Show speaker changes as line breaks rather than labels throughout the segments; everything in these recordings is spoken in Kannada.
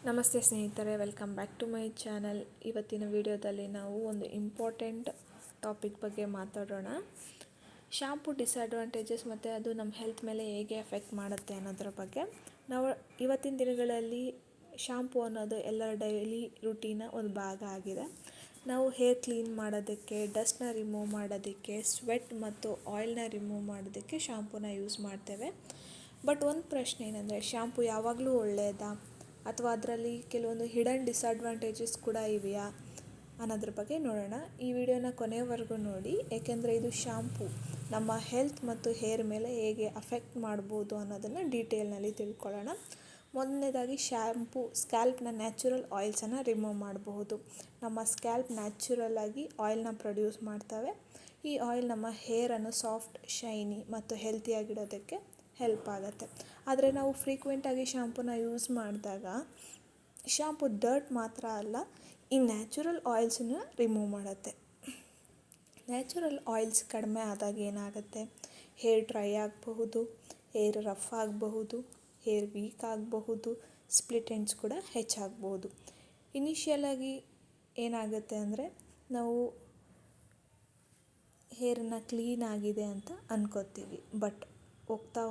ನಮಸ್ತೆ ಸ್ನೇಹಿತರೆ, welcome back to my channel. ಇವತ್ತಿನ ವಿಡಿಯೋದಲ್ಲಿ ನಾವು ಒಂದು ಇಂಪಾರ್ಟೆಂಟ್ ಟಾಪಿಕ್ ಬಗ್ಗೆ ಮಾತಾಡೋಣ. ಶಾಂಪು ಡಿಸ್ಅಡ್ವಾಂಟೇಜಸ್ ಮತ್ತು ಅದು ನಮ್ಮ ಹೆಲ್ತ್ ಮೇಲೆ ಹೇಗೆ ಎಫೆಕ್ಟ್ ಮಾಡುತ್ತೆ ಅನ್ನೋದ್ರ ಬಗ್ಗೆ. ನಾವು ಇವತ್ತಿನ ದಿನಗಳಲ್ಲಿ ಶಾಂಪು ಅನ್ನೋದು ಎಲ್ಲರ ಡೈಲಿ ರುಟೀನ ಒಂದು ಭಾಗ ಆಗಿದೆ. ನಾವು ಹೇರ್ ಕ್ಲೀನ್ ಮಾಡೋದಕ್ಕೆ, ಡಸ್ಟ್ನ ರಿಮೂವ್ ಮಾಡೋದಕ್ಕೆ, ಸ್ವೆಟ್ ಮತ್ತು ಆಯಿಲ್ನ ರಿಮೂವ್ ಮಾಡೋದಕ್ಕೆ ಶಾಂಪೂನ ಯೂಸ್ ಮಾಡ್ತೇವೆ. ಬಟ್ ಒಂದು ಪ್ರಶ್ನೆ ಏನಂದರೆ, ಶಾಂಪು ಯಾವಾಗಲೂ ಒಳ್ಳೆಯದಾ ಅಥವಾ ಅದರಲ್ಲಿ ಕೆಲವೊಂದು ಹಿಡನ್ ಡಿಸ್ಅಡ್ವಾಂಟೇಜಸ್ ಕೂಡ ಇವೆಯಾ ಅನ್ನೋದ್ರ ಬಗ್ಗೆ ನೋಡೋಣ. ಈ ವಿಡಿಯೋನ ಕೊನೆಯವರೆಗೂ ನೋಡಿ, ಏಕೆಂದರೆ ಇದು ಶಾಂಪು ನಮ್ಮ ಹೆಲ್ತ್ ಮತ್ತು ಹೇರ್ ಮೇಲೆ ಹೇಗೆ ಅಫೆಕ್ಟ್ ಮಾಡ್ಬೋದು ಅನ್ನೋದನ್ನು ಡೀಟೇಲ್ನಲ್ಲಿ ತಿಳ್ಕೊಳ್ಳೋಣ. ಮೊದಲನೇದಾಗಿ, ಶಾಂಪು ಸ್ಕ್ಯಾಲ್ಪ್ನ ನ್ಯಾಚುರಲ್ ಆಯಿಲ್ಸನ್ನು ರಿಮೂವ್ ಮಾಡಬಹುದು. ನಮ್ಮ ಸ್ಕ್ಯಾಲ್ಪ್ ನ್ಯಾಚುರಲ್ ಆಗಿ ಆಯಿಲ್ನ ಪ್ರೊಡ್ಯೂಸ್ ಮಾಡ್ತವೆ. ಈ ಆಯಿಲ್ ನಮ್ಮ ಹೇರನ್ನು ಸಾಫ್ಟ್, ಶೈನಿ ಮತ್ತು ಹೆಲ್ತಿಯಾಗಿಡೋದಕ್ಕೆ ಹೆಲ್ಪ್ ಆಗುತ್ತೆ. ಆದರೆ ನಾವು ಫ್ರೀಕ್ವೆಂಟಾಗಿ ಶಾಂಪೂನ ಯೂಸ್ ಮಾಡಿದಾಗ ಶಾಂಪು ಡರ್ಟ್ ಮಾತ್ರ ಅಲ್ಲ, ಈ ನ್ಯಾಚುರಲ್ ಆಯಿಲ್ಸನ್ನು ರಿಮೂವ್ ಮಾಡುತ್ತೆ. ನ್ಯಾಚುರಲ್ ಆಯಿಲ್ಸ್ ಕಡಿಮೆ ಆದಾಗ ಏನಾಗುತ್ತೆ, ಹೇರ್ ಡ್ರೈ ಆಗಬಹುದು, ಹೇರ್ ರಫ್ ಆಗಬಹುದು, ಹೇರ್ ವೀಕ್ ಆಗಬಹುದು, ಸ್ಪ್ಲಿಟ್ ಎಂಡ್ಸ್ ಕೂಡ ಹೆಚ್ಚಾಗಬಹುದು. ಇನಿಷಿಯಲಾಗಿ ಏನಾಗುತ್ತೆ ಅಂದರೆ, ನಾವು ಹೇರನ್ನು ಕ್ಲೀನ್ ಆಗಿದೆ ಅಂತ ಅನ್ಕೋತೀವಿ. ಬಟ್ ಹೋಗ್ತಾ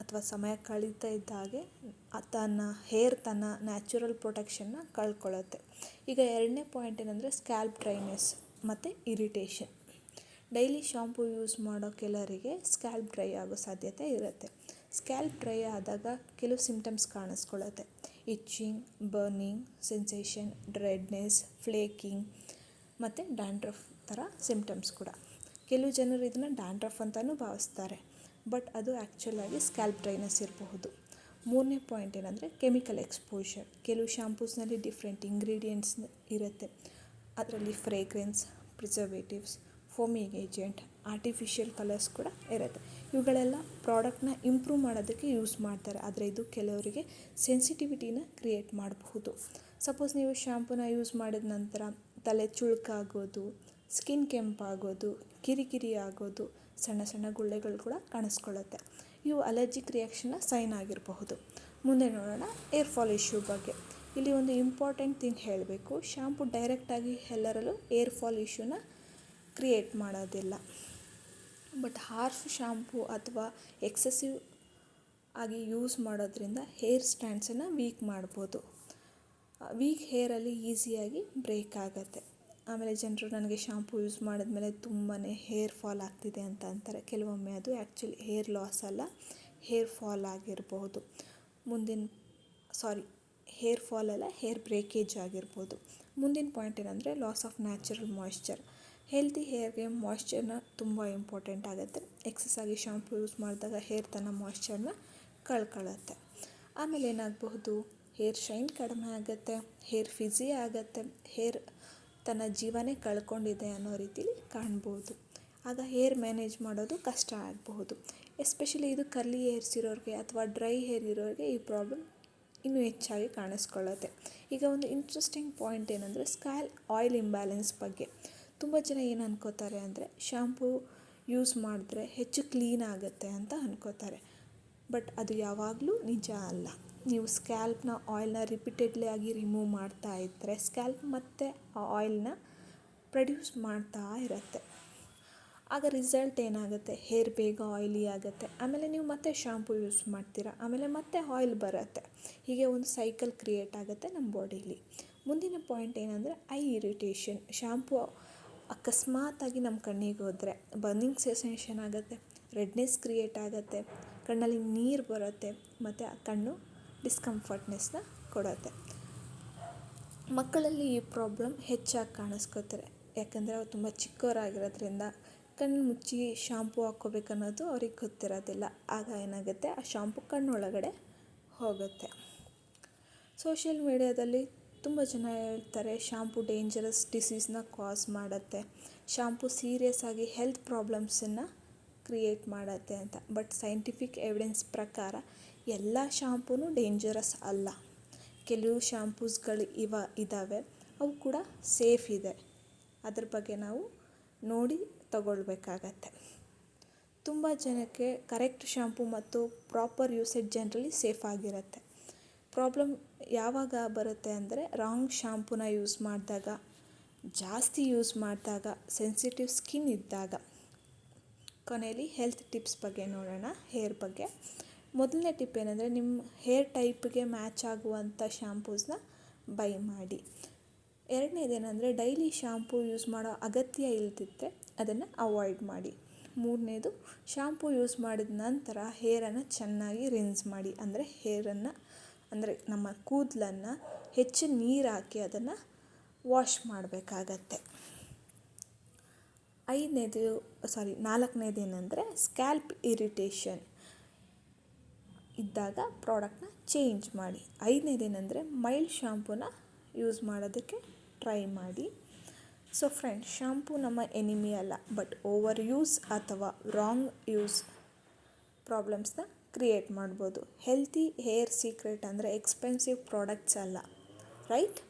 ಅಥವಾ ಸಮಯ ಕಳೀತಾ ಇದ್ದಾಗೆ ತನ್ನ ನ್ಯಾಚುರಲ್ ಪ್ರೊಟೆಕ್ಷನ್ನ ಕಳ್ಕೊಳ್ಳುತ್ತೆ. ಈಗ ಎರಡನೇ ಪಾಯಿಂಟ್ ಏನಂದರೆ, ಸ್ಕ್ಯಾಲ್ಪ್ ಡ್ರೈನೆಸ್ ಮತ್ತು ಇರಿಟೇಷನ್. ಡೈಲಿ ಶಾಂಪು ಯೂಸ್ ಮಾಡೋ ಕೆಲವರಿಗೆ ಸ್ಕ್ಯಾಲ್ಪ್ ಡ್ರೈ ಆಗೋ ಸಾಧ್ಯತೆ ಇರುತ್ತೆ. ಸ್ಕ್ಯಾಲ್ಪ್ ಡ್ರೈ ಆದಾಗ ಕೆಲವು ಸಿಂಪ್ಟಮ್ಸ್ ಕಾಣಿಸ್ಕೊಳ್ಳುತ್ತೆ. Itching, burning sensation, redness, flaking ಮತ್ತು ಡ್ಯಾಂಡ್ರಫ್ ಥರ ಸಿಂಪ್ಟಮ್ಸ್ ಕೂಡ. ಕೆಲವು ಜನರು ಇದನ್ನು ಡ್ಯಾಂಡ್ರಫ್ ಅಂತಲೂ ಭಾವಿಸ್ತಾರೆ, ಬಟ್ ಅದು ಆ್ಯಕ್ಚುಲಾಗಿ ಸ್ಕ್ಯಾಲ್ಪ್ ಡ್ರೈನೆಸ್ ಇರಬಹುದು. ಮೂರನೇ ಪಾಯಿಂಟ್ ಏನಂದರೆ, ಕೆಮಿಕಲ್ ಎಕ್ಸ್ಪೋಜರ್. ಕೆಲವು ಶಾಂಪೂಸ್ನಲ್ಲಿ ಡಿಫ್ರೆಂಟ್ ಇಂಗ್ರೀಡಿಯೆಂಟ್ಸ್ ಇರುತ್ತೆ. ಅದರಲ್ಲಿ fragrance, preservatives, foaming agent, artificial colours ಕೂಡ ಇರುತ್ತೆ. ಇವುಗಳೆಲ್ಲ ಪ್ರಾಡಕ್ಟ್ನ ಇಂಪ್ರೂವ್ ಮಾಡೋದಕ್ಕೆ ಯೂಸ್ ಮಾಡ್ತಾರೆ. ಆದರೆ ಇದು ಕೆಲವರಿಗೆ ಸೆನ್ಸಿಟಿವಿಟಿನ ಕ್ರಿಯೇಟ್ ಮಾಡಬಹುದು. ಸಪೋಸ್ ನೀವು ಶಾಂಪೂನ ಯೂಸ್ ಮಾಡಿದ ನಂತರ ತಲೆ ಚುಳುಕಾಗೋದು, ಸ್ಕಿನ್ ಕೆಂಪಾಗೋದು, ಕಿರಿಕಿರಿ ಆಗೋದು, ಸಣ್ಣ ಸಣ್ಣ ಗುಳ್ಳೆಗಳು ಕೂಡ ಕಾಣಿಸ್ಕೊಳ್ಳುತ್ತೆ. ಇವು ಅಲರ್ಜಿಕ್ ರಿಯಾಕ್ಷನ್ನ ಸೈನ್ ಆಗಿರಬಹುದು. ಮುಂದೆ ನೋಡೋಣ, ಏರ್ ಫಾಲ್ ಇಶ್ಯೂ ಬಗ್ಗೆ. ಇಲ್ಲಿ ಒಂದು ಇಂಪಾರ್ಟೆಂಟ್ ಥಿಂಗ್ ಹೇಳಬೇಕು. ಶಾಂಪು ಡೈರೆಕ್ಟಾಗಿ ಎಲ್ಲರಲ್ಲೂ ಏರ್ ಫಾಲ್ ಇಶ್ಯೂನ ಕ್ರಿಯೇಟ್ ಮಾಡೋದಿಲ್ಲ. ಬಟ್ ಹಾರ್ಶ್ ಶಾಂಪು ಅಥವಾ ಎಕ್ಸೆಸಿವ್ ಆಗಿ ಯೂಸ್ ಮಾಡೋದ್ರಿಂದ ಹೇರ್ ಸ್ಟ್ಯಾಂಡ್ಸನ್ನು ವೀಕ್ ಮಾಡ್ಬೋದು. ವೀಕ್ ಹೇರಲ್ಲಿ ಈಸಿಯಾಗಿ ಬ್ರೇಕ್ ಆಗುತ್ತೆ. ಆಮೇಲೆ ಜನರು ನನಗೆ ಶಾಂಪು ಯೂಸ್ ಮಾಡಿದ್ಮೇಲೆ ತುಂಬಾ ಹೇರ್ ಫಾಲ್ ಆಗ್ತಿದೆ ಅಂತ ಅಂತಾರೆ. ಕೆಲವೊಮ್ಮೆ ಅದು ಆ್ಯಕ್ಚುಲಿ ಹೇರ್ ಲಾಸ್ ಅಲ್ಲ, ಹೇರ್ ಫಾಲ್ ಆಗಿರಬಹುದು. ಹೇರ್ ಫಾಲ್ ಅಲ್ಲ, ಹೇರ್ ಬ್ರೇಕೇಜ್ ಆಗಿರ್ಬೋದು. ಮುಂದಿನ ಪಾಯಿಂಟ್ ಏನಂದರೆ, loss of natural moisture. Healthy ಹೇರ್ಗೆ ಮಾಯ್ಶ್ಚರ್ನ ತುಂಬ ಇಂಪಾರ್ಟೆಂಟ್ ಆಗುತ್ತೆ. ಎಕ್ಸಸ್ ಆಗಿ ಶಾಂಪು ಯೂಸ್ ಮಾಡಿದಾಗ ಹೇರ್ ತನ್ನ ಮಾಯ್ಶ್ಚರ್ನ ಕಳ್ಕೊಳ್ಳುತ್ತೆ. ಆಮೇಲೆ ಏನಾಗಬಹುದು, ಹೇರ್ ಶೈನ್ ಕಡಿಮೆ ಆಗುತ್ತೆ, ಹೇರ್ ಫಿಝಿ ಆಗುತ್ತೆ, ಹೇರ್ ತನ್ನ ಜೀವನೇ ಕಳ್ಕೊಂಡಿದೆ ಅನ್ನೋ ರೀತಿಲಿ ಕಾಣ್ಬೋದು. ಆಗ ಹೇರ್ ಮ್ಯಾನೇಜ್ ಮಾಡೋದು ಕಷ್ಟ ಆಗಬಹುದು. ಎಸ್ಪೆಷಲಿ ಇದು ಕರ್ಲಿ ಹೇರ್ಸ್ ಇರೋರಿಗೆ ಅಥವಾ ಡ್ರೈ ಹೇರ್ ಇರೋರಿಗೆ ಈ ಪ್ರಾಬ್ಲಮ್ ಇನ್ನೂ ಹೆಚ್ಚಾಗಿ ಕಾಣಿಸ್ಕೊಳ್ಳುತ್ತೆ. ಈಗ ಒಂದು ಇಂಟ್ರೆಸ್ಟಿಂಗ್ ಪಾಯಿಂಟ್ ಏನಂದರೆ, ಸ್ಕ್ಯಾಲ್ಪ್ ಆಯಿಲ್ ಇಂಬ್ಯಾಲೆನ್ಸ್ ಬಗ್ಗೆ. ತುಂಬ ಜನ ಏನು ಅನ್ಕೋತಾರೆ ಅಂದರೆ, ಶಾಂಪೂ ಯೂಸ್ ಮಾಡಿದ್ರೆ ಹೆಚ್ಚು ಕ್ಲೀನ್ ಆಗುತ್ತೆ ಅಂತ ಅನ್ಕೋತಾರೆ. ಬಟ್ ಅದು ಯಾವಾಗಲೂ ನಿಜ ಅಲ್ಲ. ನೀವು ಸ್ಕ್ಯಾಲ್ಪ್ನ ಆಯಿಲ್ನ ರಿಪೀಟೆಡ್ಲಿ ಆಗಿ ರಿಮೂವ್ ಮಾಡ್ತಾ ಇದ್ದರೆ ಸ್ಕ್ಯಾಲ್ಪ್ ಮತ್ತೆ ಆ ಆಯಿಲ್ನ ಪ್ರೊಡ್ಯೂಸ್ ಮಾಡ್ತಾ ಇರುತ್ತೆ. ಆಗ ರಿಸಲ್ಟ್ ಏನಾಗುತ್ತೆ, ಹೇರ್ ಬೇಗ ಆಯಿಲಿ ಆಗುತ್ತೆ. ಆಮೇಲೆ ನೀವು ಮತ್ತೆ ಶಾಂಪು ಯೂಸ್ ಮಾಡ್ತೀರಾ, ಆಮೇಲೆ ಮತ್ತೆ ಆಯಿಲ್ ಬರುತ್ತೆ. ಹೀಗೆ ಒಂದು ಸೈಕಲ್ ಕ್ರಿಯೇಟ್ ಆಗುತ್ತೆ ನಮ್ಮ ಬಾಡೀಲಿ. ಮುಂದಿನ ಪಾಯಿಂಟ್ ಏನಂದರೆ, ಐ ಇರಿಟೇಷನ್. ಶಾಂಪು ಅಕಸ್ಮಾತಾಗಿ ನಮ್ಮ ಕಣ್ಣಿಗೆ ಹೋದರೆ ಬರ್ನಿಂಗ್ ಸೆನ್ಸೇಷನ್ ಆಗುತ್ತೆ, ರೆಡ್ನೆಸ್ ಕ್ರಿಯೇಟ್ ಆಗುತ್ತೆ, ಕಣ್ಣಲ್ಲಿ ನೀರು ಬರುತ್ತೆ ಮತ್ತು ಆ ಕಣ್ಣು ಡಿಸ್ಕಂಫರ್ಟ್ನೆಸ್ನ ಕೊಡುತ್ತೆ. ಮಕ್ಕಳಲ್ಲಿ ಈ ಪ್ರಾಬ್ಲಮ್ ಹೆಚ್ಚಾಗಿ ಕಾಣಿಸ್ಕೋತಾರೆ. ಯಾಕಂದರೆ ಅವ್ರು ತುಂಬ ಚಿಕ್ಕವರಾಗಿರೋದ್ರಿಂದ ಕಣ್ಣು ಮುಚ್ಚಿ ಶಾಂಪು ಹಾಕ್ಕೋಬೇಕನ್ನೋದು ಅವ್ರಿಗೆ ಗೊತ್ತಿರೋದಿಲ್ಲ. ಆಗ ಏನಾಗುತ್ತೆ, ಆ ಶಾಂಪು ಕಣ್ಣೊಳಗಡೆ ಹೋಗುತ್ತೆ. ಸೋಷಿಯಲ್ ಮೀಡಿಯಾದಲ್ಲಿ ತುಂಬ ಜನ ಹೇಳ್ತಾರೆ ಶಾಂಪು ಡೇಂಜರಸ್ ಡಿಸೀಸ್ನ ಕಾಸ್ ಮಾಡುತ್ತೆ, ಶಾಂಪು ಸೀರಿಯಸ್ ಆಗಿ ಹೆಲ್ತ್ ಪ್ರಾಬ್ಲಮ್ಸನ್ನು ಕ್ರಿಯೇಟ್ ಮಾಡುತ್ತೆ ಅಂತ. ಬಟ್ ಸೈಂಟಿಫಿಕ್ ಎವಿಡೆನ್ಸ್ ಪ್ರಕಾರ ಎಲ್ಲ ಶಾಂಪೂನು ಡೇಂಜರಸ್ ಅಲ್ಲ. ಕೆಲವು ಶಾಂಪೂಸ್ಗಳು ಇದ್ದಾವೆ, ಅವು ಕೂಡ ಸೇಫ್ ಇದೆ. ಅದ್ರ ಬಗ್ಗೆ ನಾವು ನೋಡಿ ತಗೊಳ್ಬೇಕಾಗತ್ತೆ. ತುಂಬ ಜನಕ್ಕೆ ಕರೆಕ್ಟ್ ಶಾಂಪು ಮತ್ತು ಪ್ರಾಪರ್ ಯೂಸೇಜ್ ಜನರಲಿ ಸೇಫ್ ಆಗಿರುತ್ತೆ. ಪ್ರಾಬ್ಲಮ್ ಯಾವಾಗ ಬರುತ್ತೆ ಅಂದರೆ ರಾಂಗ್ ಶಾಂಪೂನ ಯೂಸ್ ಮಾಡಿದಾಗ, ಜಾಸ್ತಿ ಯೂಸ್ ಮಾಡಿದಾಗ, ಸೆನ್ಸಿಟಿವ್ ಸ್ಕಿನ್ ಇದ್ದಾಗ. ಕೊನೆಯಲ್ಲಿ ಹೆಲ್ತ್ ಟಿಪ್ಸ್ ಬಗ್ಗೆ ನೋಡೋಣ, ಹೇರ್ ಬಗ್ಗೆ. ಮೊದಲನೇ ಟಿಪ್ ಏನಂದರೆ, ನಿಮ್ಮ ಹೇರ್ ಟೈಪ್ಗೆ ಮ್ಯಾಚ್ ಆಗುವಂಥ ಶ್ಯಾಂಪೂಸ್ನ ಬೈ ಮಾಡಿ. ಎರಡನೇದೇನೆಂದರೆ, ಡೈಲಿ ಶಾಂಪೂ ಯೂಸ್ ಮಾಡೋ ಅಗತ್ಯ ಇಲ್ದಿದ್ದರೆ ಅದನ್ನು ಅವಾಯ್ಡ್ ಮಾಡಿ. ಮೂರನೇದು, ಶಾಂಪೂ ಯೂಸ್ ಮಾಡಿದ ನಂತರ ಹೇರನ್ನು ಚೆನ್ನಾಗಿ ರಿನ್ಸ್ ಮಾಡಿ. ಅಂದರೆ ನಮ್ಮ ಕೂದಲನ್ನು ಹೆಚ್ಚು ನೀರು ಹಾಕಿ ಅದನ್ನು ವಾಶ್ ಮಾಡಬೇಕಾಗತ್ತೆ. ನಾಲ್ಕನೇದೇನೆಂದರೆ, ಸ್ಕ್ಯಾಲ್ಪ್ ಇರಿಟೇಷನ್ ಇದ್ದಾಗ ಪ್ರಾಡಕ್ಟ್ನ ಚೇಂಜ್ ಮಾಡಿ. ಐದನೇದೇನೆಂದರೆ, ಮೈಲ್ಡ್ ಶಾಂಪೂನ ಯೂಸ್ ಮಾಡೋದಕ್ಕೆ ಟ್ರೈ ಮಾಡಿ. ಸೊ ಫ್ರೆಂಡ್ಸ್, ಶಾಂಪೂ ನಮ್ಮ ಎನಿಮಿ ಅಲ್ಲ, ಬಟ್ ಓವರ್ ಯೂಸ್ ಅಥವಾ ರಾಂಗ್ ಯೂಸ್ ಪ್ರಾಬ್ಲಮ್ಸ್ನ ಕ್ರಿಯೇಟ್ ಮಾಡ್ಬೋದು. ಹೆಲ್ತಿ ಹೇರ್ ಸೀಕ್ರೆಟ್ ಅಂದರೆ ಎಕ್ಸ್ಪೆನ್ಸಿವ್ ಪ್ರಾಡಕ್ಟ್ಸ್ ಅಲ್ಲ, ರೈಟ್?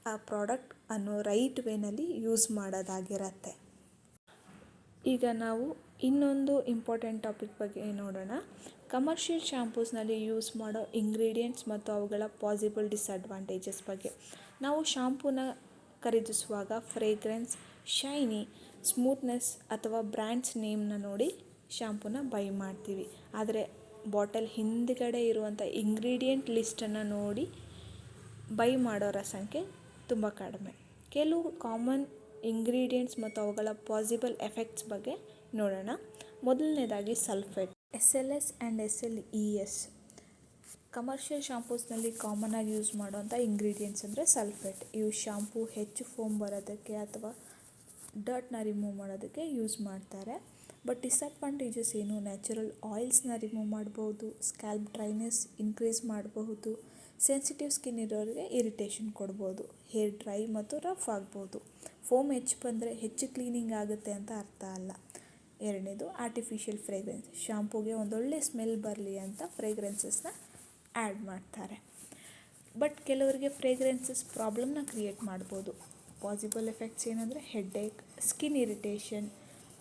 ಆ ಪ್ರಾಡಕ್ಟ್ ಅನ್ನು ರೈಟ್ ವೇನಲ್ಲಿ ಯೂಸ್ ಮಾಡೋದಾಗಿರತ್ತೆ. ಈಗ ನಾವು ಇನ್ನೊಂದು ಇಂಪಾರ್ಟೆಂಟ್ ಟಾಪಿಕ್ ಬಗ್ಗೆ ನೋಡೋಣ. ಕಮರ್ಷಿಯಲ್ ಶಾಂಪೂಸ್ನಲ್ಲಿ ಯೂಸ್ ಮಾಡೋ ಇಂಗ್ರೀಡಿಯೆಂಟ್ಸ್ ಮತ್ತು ಅವುಗಳ ಪಾಸಿಬಲ್ ಡಿಸ್ಅಡ್ವಾಂಟೇಜಸ್ ಬಗ್ಗೆ. ನಾವು ಶಾಂಪೂನ ಖರೀದಿಸುವಾಗ ಫ್ರೇಗ್ರೆನ್ಸ್, ಶೈನಿ, ಸ್ಮೂತ್ನೆಸ್ ಅಥವಾ ಬ್ರ್ಯಾಂಡ್ಸ್ ನೇಮ್ನ ನೋಡಿ ಶಾಂಪೂನ ಬೈ ಮಾಡ್ತೀವಿ. ಆದರೆ ಬಾಟಲ್ ಹಿಂದ್ಗಡೆ ಇರುವಂಥ ಇಂಗ್ರೀಡಿಯೆಂಟ್ ಲಿಸ್ಟನ್ನು ನೋಡಿ ಬೈ ಮಾಡೋರ ಸಂಖ್ಯೆ ತುಂಬ ಕಡಿಮೆ. ಕೆಲವು ಕಾಮನ್ ಇಂಗ್ರೀಡಿಯೆಂಟ್ಸ್ ಮತ್ತು ಅವುಗಳ ಪಾಸಿಬಲ್ ಎಫೆಕ್ಟ್ಸ್ ಬಗ್ಗೆ ನೋಡೋಣ. ಮೊದಲನೇದಾಗಿ sulphate. SLS and SLES commercial ಶಾಂಪೂಸ್ನಲ್ಲಿ ಕಾಮನ್ ಆಗಿ ಯೂಸ್ ಮಾಡುವಂಥ ಇಂಗ್ರೀಡಿಯೆಂಟ್ಸ್ ಅಂದರೆ ಸಲ್ಫೇಟ್. ಇವು ಶಾಂಪೂ ಹೆಚ್ಚು ಫೋಮ್ ಬರೋದಕ್ಕೆ ಅಥವಾ ಡರ್ಟ್ನ ರಿಮೂವ್ ಮಾಡೋದಕ್ಕೆ ಯೂಸ್ ಮಾಡ್ತಾರೆ. ಬಟ್ ಡಿಸ್ಅಡ್ವಾಂಟೇಜಸ್ ಏನು? ನ್ಯಾಚುರಲ್ ಆಯಿಲ್ಸ್ನ ರಿಮೂವ್ ಮಾಡ್ಬೋದು, ಸ್ಕ್ಯಾಲ್ಪ್ ಡ್ರೈನೆಸ್ ಇನ್ಕ್ರೀಸ್ ಮಾಡಬಹುದು, ಸೆನ್ಸಿಟಿವ್ ಸ್ಕಿನ್ ಇರೋರಿಗೆ ಇರಿಟೇಷನ್ ಕೊಡ್ಬೋದು, ಹೇರ್ ಡ್ರೈ ಮತ್ತು ರಫ್ ಆಗ್ಬೋದು. ಫೋಮ್ ಹೆಚ್ಚು ಬಂದರೆ ಹೆಚ್ಚು ಕ್ಲೀನಿಂಗ್ ಆಗುತ್ತೆ ಅಂತ ಅರ್ಥ ಅಲ್ಲ. ಎರಡನೇದು, ಆರ್ಟಿಫಿಷಿಯಲ್ ಫ್ರೇಗ್ರೆನ್ಸ್. ಶಾಂಪೂಗೆ ಒಂದೊಳ್ಳೆ ಸ್ಮೆಲ್ ಬರಲಿ ಅಂತ ಫ್ರೇಗ್ರೆನ್ಸಸ್ನ ಆ್ಯಡ್ ಮಾಡ್ತಾರೆ. ಬಟ್ ಕೆಲವರಿಗೆ ಫ್ರೇಗ್ರೆನ್ಸಸ್ ಪ್ರಾಬ್ಲಮ್ನ ಕ್ರಿಯೇಟ್ ಮಾಡ್ಬೋದು. ಪಾಸಿಬಲ್ ಎಫೆಕ್ಟ್ಸ್ ಏನಂದರೆ headache, skin irritation,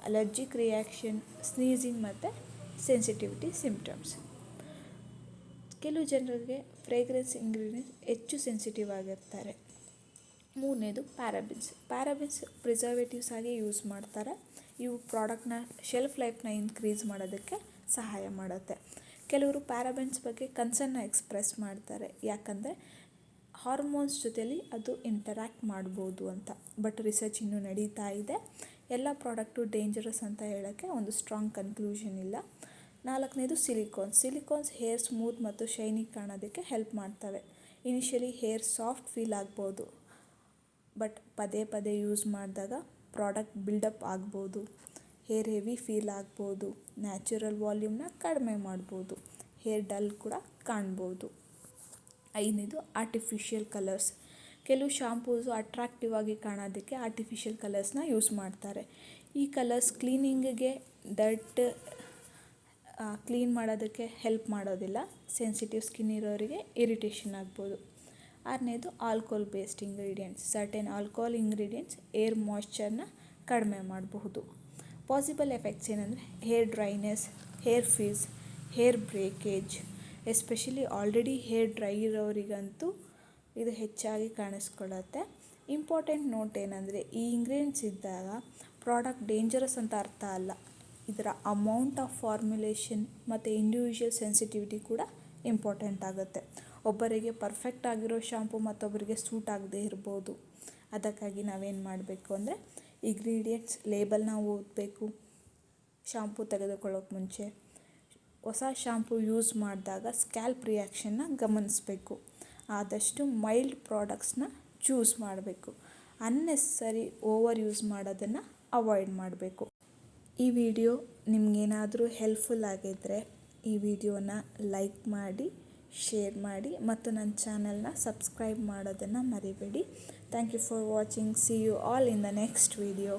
allergic reaction, sneezing ಮತ್ತು ಸೆನ್ಸಿಟಿವಿಟಿ ಸಿಂಪ್ಟಮ್ಸ್. ಕೆಲವು ಜನರಿಗೆ ಫ್ರೇಗ್ರೆನ್ಸ್ ಇಂಗ್ರೀಡಿಯೆಂಟ್ಸ್ ಹೆಚ್ಚು ಸೆನ್ಸಿಟಿವ್ ಆಗಿರ್ತಾರೆ. ಮೂರನೇದು, ಪ್ಯಾರಾಬಿನ್ಸ್ ಪ್ರಿಸರ್ವೇಟಿವ್ಸ್ ಆಗಿ ಯೂಸ್ ಮಾಡ್ತಾರೆ. ಇವು ಪ್ರಾಡಕ್ಟ್ನ ಶೆಲ್ಫ್ ಲೈಫ್ನ ಇನ್ಕ್ರೀಸ್ ಮಾಡೋದಕ್ಕೆ ಸಹಾಯ ಮಾಡುತ್ತೆ. ಕೆಲವರು ಪ್ಯಾರಾಬೆನ್ಸ್ ಬಗ್ಗೆ ಕನ್ಸರ್ನ್ನ ಎಕ್ಸ್ಪ್ರೆಸ್ ಮಾಡ್ತಾರೆ, ಯಾಕಂದರೆ ಹಾರ್ಮೋನ್ಸ್ ಜೊತೆಲಿ ಅದು ಇಂಟರ್ಯಾಕ್ಟ್ ಮಾಡ್ಬೋದು ಅಂತ. ಬಟ್ ರಿಸರ್ಚ್ ಇನ್ನೂ ನಡೀತಾ ಇದೆ. ಎಲ್ಲ ಪ್ರಾಡಕ್ಟು ಡೇಂಜರಸ್ ಅಂತ ಹೇಳೋಕ್ಕೆ ಒಂದು ಸ್ಟ್ರಾಂಗ್ ಕನ್ಕ್ಲೂಷನ್ ಇಲ್ಲ. ನಾಲ್ಕನೇದು, ಸಿಲಿಕಾನ್ಸ್ ಹೇರ್ ಸ್ಮೂತ್ ಮತ್ತು ಶೈನಿ ಕಾಣೋದಕ್ಕೆ ಹೆಲ್ಪ್ ಮಾಡ್ತವೆ. ಇನಿಷಿಯಲಿ ಹೇರ್ ಸಾಫ್ಟ್ ಫೀಲ್ ಆಗ್ಬೋದು, ಬಟ್ ಪದೇ ಯೂಸ್ ಮಾಡಿದಾಗ ಪ್ರಾಡಕ್ಟ್ ಬಿಲ್ಡಪ್ ಆಗ್ಬೋದು, ಹೇರ್ ಹೆವಿ ಫೀಲ್ ಆಗ್ಬೋದು, ನ್ಯಾಚುರಲ್ ವಾಲ್ಯೂಮ್ನ ಕಡಿಮೆ ಮಾಡ್ಬೋದು, ಹೇರ್ ಡಲ್ ಕೂಡ ಕಾಣ್ಬೋದು. ಐದನೇದು, ಆರ್ಟಿಫಿಷಿಯಲ್ ಕಲರ್ಸ್. ಕೆಲವು ಶಾಂಪೂಸು ಅಟ್ರಾಕ್ಟಿವ್ ಆಗಿ ಕಾಣೋದಕ್ಕೆ ಆರ್ಟಿಫಿಷಿಯಲ್ ಕಲರ್ಸ್ನ ಯೂಸ್ ಮಾಡ್ತಾರೆ. ಈ ಕಲರ್ಸ್ ಕ್ಲೀನಿಂಗಿಗೆ ಕ್ಲೀನ್ ಮಾಡೋದಕ್ಕೆ ಹೆಲ್ಪ್ ಮಾಡೋದಿಲ್ಲ. ಸೆನ್ಸಿಟಿವ್ ಸ್ಕಿನ್ ಇರೋರಿಗೆ ಇರಿಟೇಷನ್ ಆಗ್ಬೋದು. ಆರನೇದು, alcohol based ingredients. Certain alcohol ingredients hair ಮಾಯ್ಶ್ಚರ್ನ ಕಡಿಮೆ ಮಾಡಬಹುದು. ಪಾಸಿಬಲ್ ಎಫೆಕ್ಟ್ಸ್ ಏನಂದರೆ hair dryness, hair frizz, hair breakage. Especially already hair dry ಇರೋರಿಗಂತೂ ಇದು ಹೆಚ್ಚಾಗಿ ಕಾಣಿಸ್ಕೊಳ್ಳುತ್ತೆ. ಇಂಪಾರ್ಟೆಂಟ್ ನೋಟ್ ಏನಂದರೆ, ಈ ಇಂಗ್ರೀಡಿಯೆಂಟ್ಸ್ ಇದ್ದಾಗ ಪ್ರಾಡಕ್ಟ್ ಡೇಂಜರಸ್ ಅಂತ ಅರ್ಥ ಅಲ್ಲ. ಇದರ ಅಮೌಂಟ್ ಆಫ್ ಫಾರ್ಮುಲೇಷನ್ ಮತ್ತು ಇಂಡಿವಿಜುವಲ್ ಸೆನ್ಸಿಟಿವಿಟಿ ಕೂಡ ಇಂಪಾರ್ಟೆಂಟ್ ಆಗುತ್ತೆ. ಒಬ್ಬರಿಗೆ ಪರ್ಫೆಕ್ಟ್ ಆಗಿರೋ ಶಾಂಪೂ ಮತ್ತೊಬ್ಬರಿಗೆ ಸೂಟ್ ಆಗದೆ ಇರ್ಬೋದು. ಅದಕ್ಕಾಗಿ ನಾವೇನು ಮಾಡಬೇಕು ಅಂದರೆ, ಇಂಗ್ರೀಡಿಯೆಂಟ್ಸ್ ಲೇಬಲ್ನ ಓದಬೇಕು. ಶಾಂಪೂ ತೆಗೆದುಕೊಳ್ಳೋಕೆ ಮುಂಚೆ ಹೊಸ ಶಾಂಪೂ ಯೂಸ್ ಮಾಡಿದಾಗ ಸ್ಕ್ಯಾಲ್ಪ್ ರಿಯಾಕ್ಷನ್ನ ಗಮನಿಸಬೇಕು. ಆದಷ್ಟು ಮೈಲ್ಡ್ ಪ್ರಾಡಕ್ಟ್ಸ್ನ ಚೂಸ್ ಮಾಡಬೇಕು. ಅನ್ನೆಸರಿ ಓವರ್ ಯೂಸ್ ಮಾಡೋದನ್ನು ಅವಾಯ್ಡ್ ಮಾಡಬೇಕು. ಈ ವಿಡಿಯೋ ನಿಮಗೇನಾದರೂ ಹೆಲ್ಪ್ಫುಲ್ ಆಗಿದ್ದರೆ ಈ ವಿಡಿಯೋನ ಲೈಕ್ ಮಾಡಿ, ಶೇರ್ ಮಾಡಿ ಮತ್ತು ನನ್ನ ಚಾನಲ್ನ ಸಬ್ಸ್ಕ್ರೈಬ್ ಮಾಡೋದನ್ನು ಮರಿಬೇಡಿ. Thank you for watching. See you all in the next video.